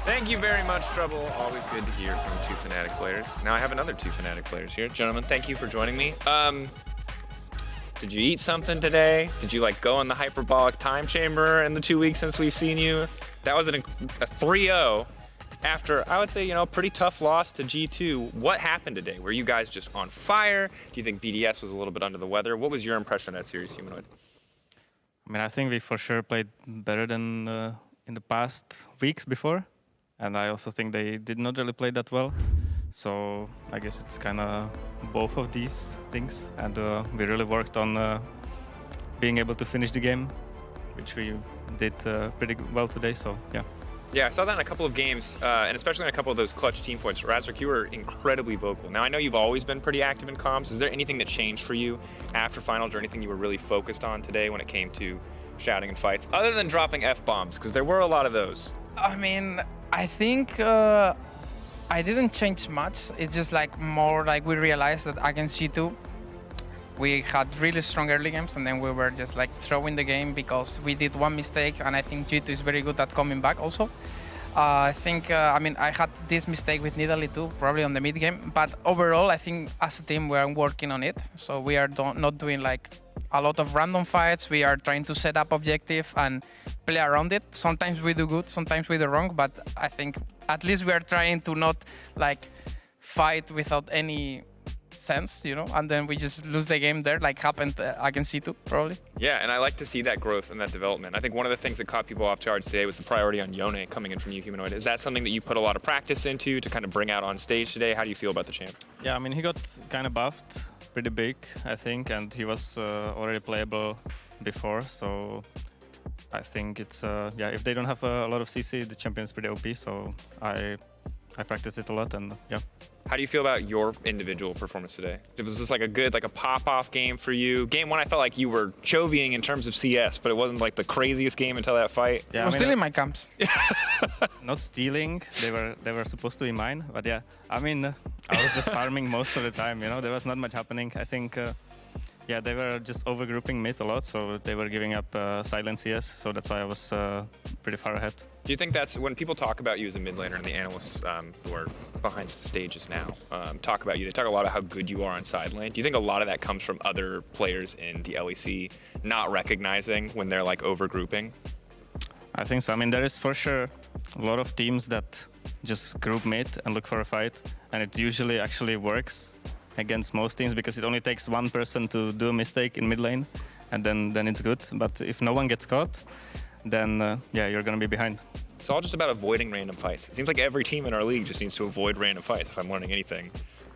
Thank you very much, Trouble. Always good to hear from two Fnatic players. Now I have another two Fnatic players here. Gentlemen, thank you for joining me. Did you eat something today? Did you like go in the hyperbolic time chamber in the 2 weeks since we've seen you? That was a 3-0 after, I would say, a pretty tough loss to G2. What happened today? Were you guys just on fire? Do you think BDS was a little bit under the weather? What was your impression of that series, Humanoid? I mean, I think we for sure played better than in the past weeks before. And I also think they did not really play that well. So I guess it's kind of both of these things. And we really worked on being able to finish the game, which we did pretty well today. So, yeah. Yeah, I saw that in a couple of games, and especially in a couple of those clutch team points. Razork, you were incredibly vocal. Now, I know you've always been pretty active in comms. Is there anything that changed for you after finals or anything you were really focused on today when it came to shouting and fights, other than dropping F-bombs? Because there were a lot of those. I mean, I think I didn't change much. It's just like more like we realized that against G2, we had really strong early games, and then we were just like throwing the game because we did one mistake, and I think G2 is very good at coming back also. I think, I mean, I had this mistake with Nidalee too, probably on the mid game, but overall, I think as a team, we are working on it. So we are not doing like a lot of random fights. We are trying to set up objective and play around it. Sometimes we do good, sometimes we do wrong, but I think at least we are trying to not like fight without any sense, and then we just lose the game there, like happened against C2, probably. Yeah, and I like to see that growth and that development. I think one of the things that caught people off guard today was the priority on Yone coming in from you, Humanoid. Is that something that you put a lot of practice into to kind of bring out on stage today? How do you feel about the champ? Yeah, I mean, he got kind of buffed pretty big, I think, and he was already playable before, so I think it's, yeah, if they don't have a lot of CC, the champion is pretty OP, so I practice it a lot, and yeah. How do you feel about your individual performance today? It was just like a good, like a pop-off game for you. Game one, I felt like you were chovying in terms of CS, but it wasn't like the craziest game until that fight. Yeah, I was stealing my camps. Not stealing, they were supposed to be mine, but yeah, I mean, I was just farming most of the time, there was not much happening. I think, yeah, they were just overgrouping mid a lot, so they were giving up silent CS, so that's why I was pretty far ahead. Do you think that's, when people talk about you as a mid laner and the analysts who are behind the stages now talk about you, they talk a lot about how good you are on side lane. Do you think a lot of that comes from other players in the LEC not recognizing when they're like overgrouping? I think so. I mean, there is for sure a lot of teams that just group mid and look for a fight, and it usually actually works against most teams because it only takes one person to do a mistake in mid lane, and then it's good. But if no one gets caught, then yeah, you're gonna be behind. It's all just about avoiding random fights. It seems like every team in our league just needs to avoid random fights, if I'm learning anything.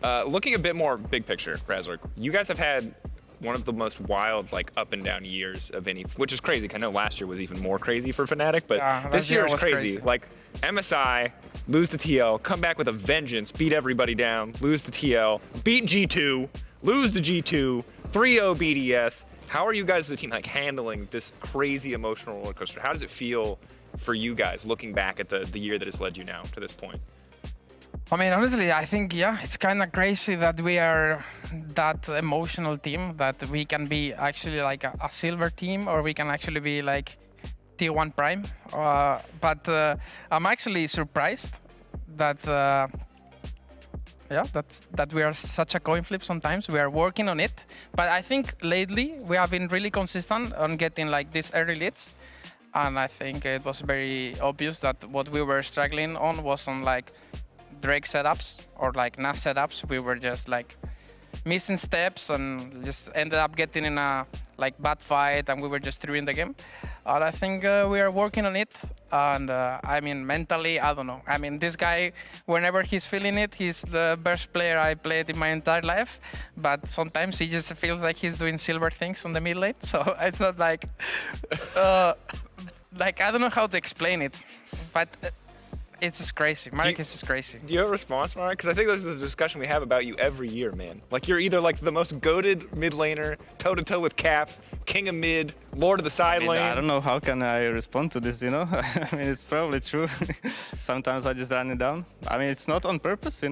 Looking a bit more big picture, Razork, you guys have had one of the most wild, like, up and down years of any, which is crazy. I know last year was even more crazy for Fnatic, but yeah, this year is crazy. Like, MSI, lose to TL, come back with a vengeance, beat everybody down, lose to TL, beat G2, lose to G2, 3-0 BDS. How are you guys as a team like handling this crazy emotional roller coaster? How does it feel for you guys looking back at the year that has led you now to this point? I mean, honestly, I think, yeah, it's kind of crazy that we are that emotional team, that we can be actually like a silver team, or we can actually be like T1 Prime. But I'm actually surprised that, yeah, that we are such a coin flip sometimes. We are working on it. But I think lately we have been really consistent on getting like these early leads. And I think it was very obvious that what we were struggling on was on like Drake setups or like Nash setups. We were just like missing steps and just ended up getting in a like bad fight, and we were just throwing the game. And I think we are working on it. And I mean, mentally, I don't know. I mean, this guy, whenever he's feeling it, he's the best player I played in my entire life. But sometimes he just feels like he's doing silver things on the mid lane. So it's not like, like I don't know how to explain it, but. It's just crazy. Marek is just crazy. Do you have a response, Marek? Because I think this is a discussion we have about you every year, man. Like, you're either like the most goated mid laner, toe-to-toe with caps, king of mid, lord of the side lane. I don't know how can I respond to this, I mean, it's probably true. Sometimes I just run it down. I mean, it's not on purpose,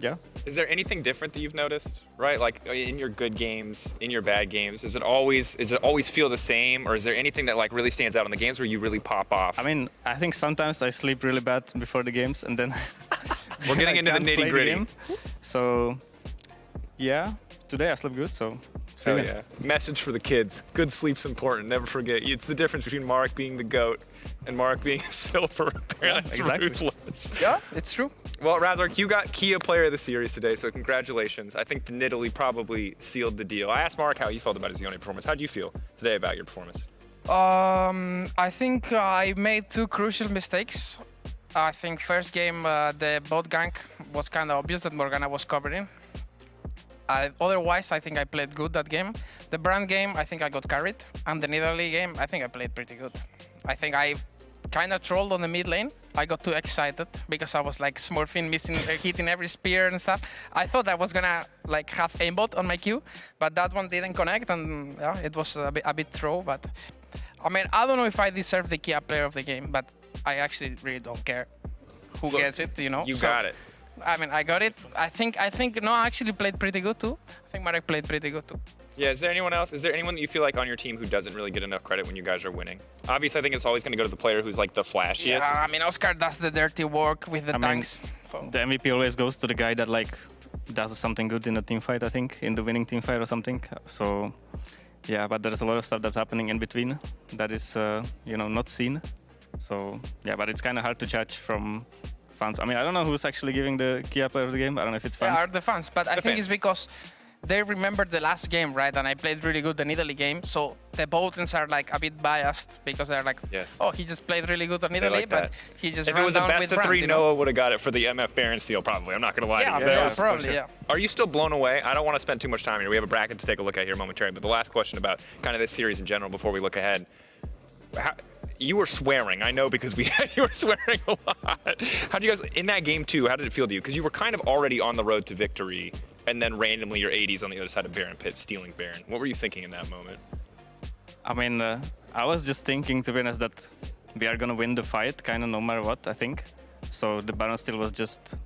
yeah. Is there anything different that you've noticed, right? Like in your good games, in your bad games, does it always feel the same, or is there anything that like really stands out in the games where you really pop off? I mean, I think sometimes I sleep really bad before the games, and then we're getting into the can't play nitty gritty. game. So, yeah, today I slept good, so it's Oh feeling. yeah. Message for the kids. Good sleep's important. Never forget. It's the difference between Mark being the GOAT and Mark being silver. Apparently, it's exactly. ruthless. Yeah, it's true. Well, Razork, you got Kia Player of the Series today, so congratulations. I think the Nidalee probably sealed the deal. I asked Mark how he felt about his Yone performance. How do you feel today about your performance? I think I made 2 crucial mistakes. I think first game, the bot gank was kind of obvious that Morgana was covering. Otherwise, I think I played good that game. The Brand game, I think I got carried. And the Nidalee game, I think I played pretty good. I think I kind of trolled on the mid lane. I got too excited because I was like smurfing, missing, hitting every spear and stuff. I thought I was gonna like have aimbot on my Q, but that one didn't connect, and yeah, it was a bit throw. But I mean, I don't know if I deserve the Kia Player of the game, but I actually really don't care who gets it. You know, You got it. I mean, I got it. I think no, I actually played pretty good too. I think Marek played pretty good too. Yeah, is there anyone else? Is there anyone that you feel like on your team who doesn't really get enough credit when you guys are winning? Obviously, I think it's always going to go to the player who's like the flashiest. Yeah, I mean, Oscar does the dirty work with the tanks. So. The MVP always goes to the guy that like does something good in a team fight, I think, in the winning team fight or something. So, yeah, but there's a lot of stuff that's happening in between that is, not seen. So, yeah, but it's kind of hard to judge from fans. I mean, I don't know who's actually giving the Kia Player of the game. I don't know if it's fans. Yeah, are the fans, but I think fans. it's because they remembered the last game, right? And I played really good the Nidalee game, so the voters are like a bit biased because they're like, Yes. oh, he just played really good on Nidalee, like but that. he just If ran it was a down best with of Brand, 3, you know? Noah would have got it for the MF Baron steal, probably. I'm not going to lie to you. Yeah, That was for probably, sure. yeah. Are you still blown away? I don't want to spend too much time here. We have a bracket to take a look at here momentarily, but the last question about kind of this series in general before we look ahead. You were swearing, I know, because you were swearing a lot. How do you guys, in that game too, how did it feel to you? Because you were kind of already on the road to victory, and then randomly your 80s on the other side of Baron Pit, stealing Baron. What were you thinking in that moment? I mean, I was just thinking, to be honest, that we are gonna win the fight, kind of no matter what, I think. So the Baron steal was just,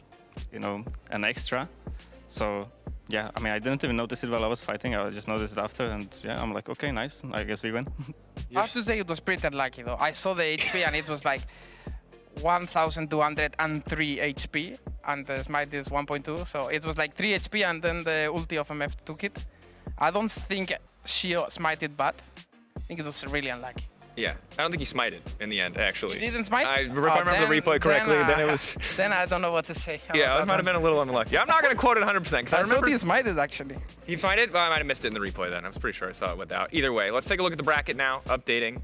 an extra. So, yeah, I mean, I didn't even notice it while I was fighting. I just noticed it after, and yeah, I'm like, okay, nice. I guess we win. I have to say it was pretty unlucky though. I saw the HP and it was like 1,203 HP, and the smite is 1.2, so it was like 3 HP, and then the ulti of MF took it. I don't think she smited bad. I think it was really unlucky. Yeah, I don't think he smited in the end, actually. He didn't smite? If I remember the replay correctly, then it was... Then I don't know what to say. Yeah, it might have been a little unlucky. I'm not going to quote it 100% because I remember... thought he smited actually. He smited? Well, I might have missed it in the replay then. I was pretty sure I saw it without. Either way, let's take a look at the bracket now, updating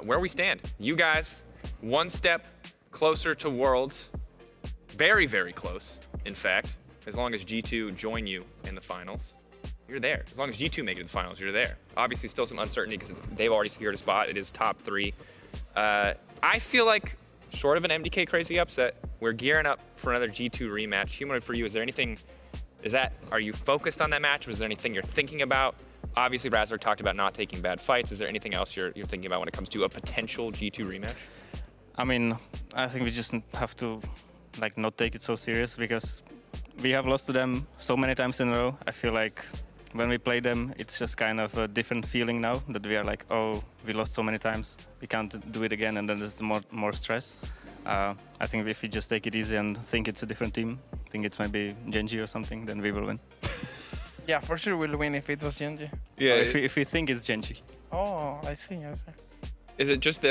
where we stand. You guys, one step closer to Worlds. Very, very close, in fact. As long as G2 join you in the finals, you're there. As long as G2 make it to the finals, you're there. Obviously, still some uncertainty because they've already secured a spot. It is top 3. I feel like, short of an MDK crazy upset, we're gearing up for another G2 rematch. Humanoid, for you, is there anything, are you focused on that match? Was there anything you're thinking about? Obviously, Razork talked about not taking bad fights. Is there anything else you're thinking about when it comes to a potential G2 rematch? I mean, I think we just have to not take it so serious because we have lost to them so many times in a row. I feel like when we play them, it's just kind of a different feeling now that we are like, oh, we lost so many times, we can't do it again, and then there's more stress. I think if we just take it easy and think it's a different team, think it's maybe Genji or something, then we will win. Yeah, for sure we'll win if it was Genji. Yeah. If we think it's Genji. Oh, I see. Is it just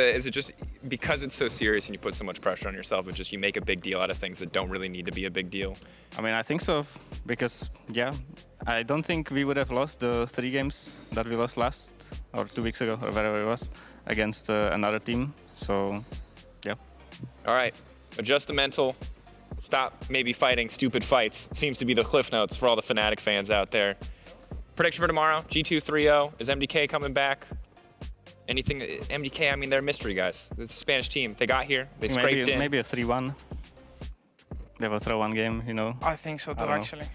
because it's so serious and you put so much pressure on yourself, it's just you make a big deal out of things that don't really need to be a big deal? I mean, I think so, because, yeah, I don't think we would have lost the 3 games that we lost last, or 2 weeks ago, or wherever it was, against another team. So, yeah. All right, adjust the mental. Stop maybe fighting stupid fights. Seems to be the cliff notes for all the Fnatic fans out there. Prediction for tomorrow, G2 3-0. Is MDK coming back? Anything, MDK, I mean, they're a mystery, guys. It's a Spanish team. They got here, they scraped in. Maybe a 3-1. They will throw one game, I think so too, actually.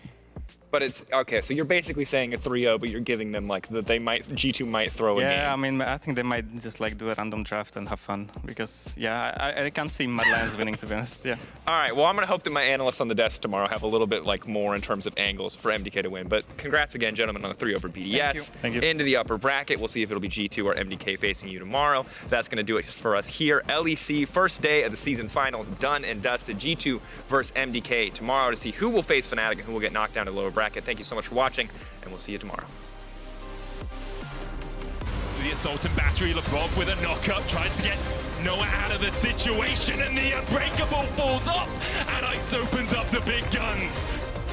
But it's okay. So you're basically saying a 3-0, but you're giving them like that they might G2 might throw a game. Yeah, I mean, I think they might just like do a random draft and have fun because I can't see Mad Lions winning, to be honest. Yeah. All right. Well, I'm gonna hope that my analysts on the desk tomorrow have a little bit like more in terms of angles for MDK to win. But congrats again, gentlemen, on the 3 over BDS. Thank you. Into the upper bracket. We'll see if it'll be G2 or MDK facing you tomorrow. That's gonna do it for us here. LEC first day of the season finals done and dusted. G2 versus MDK tomorrow to see who will face Fnatic and who will get knocked down to the lower bracket. Thank you so much for watching, and we'll see you tomorrow. The assault and battery, Lebrov with a knockup, tries to get Noah out of the situation, and the Unbreakable falls up, and Ice opens up the big guns.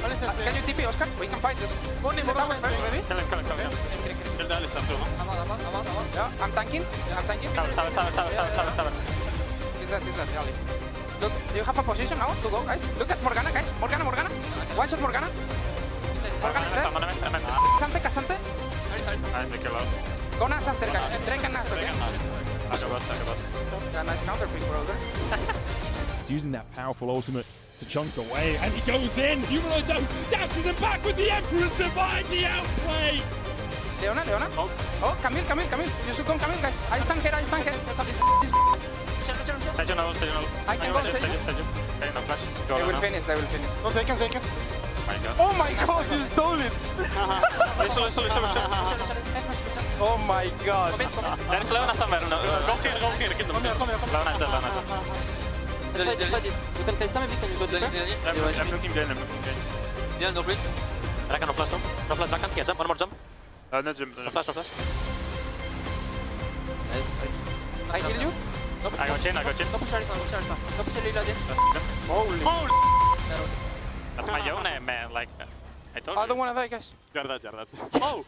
Can you TP, Oscar? We can fight this. Go in the tower first, maybe? Kill him. Yeah, I'm tanking. Tower. Is that, Ali? Look, do you have a position now to go, guys? Look at Morgana, guys. Morgana. One shot Morgana. Morgana is there. Casante. Go Nas after, guys. Drake and Nas, okay? Yeah, nice counter pick, brother. Using that powerful ultimate to chunk away, and he goes in. Humanoid though dashes him back with the Emperor's Divide, the outplay. Leona. Oh, Camille. You should come, Camille, guys. I stand here. Stage no. I can go to Stage. Okay, no flash. They will finish. No, take him. Oh my god, you stole it! Oh my god. There is Leona somewhere. No, go here, kill them. Leona is dead. You can play some, maybe can you go to I'm looking behind. Yeah, no bridge. Rakan, no flash, no flash, Rakan. Yeah, jump, one more jump. No jump. No flash. I kill you? I got chain. No push Alpha. No push Lila. Holy. That's my Yone, man. Like, I told you. I don't wanna die, guys. Gör that. Oh!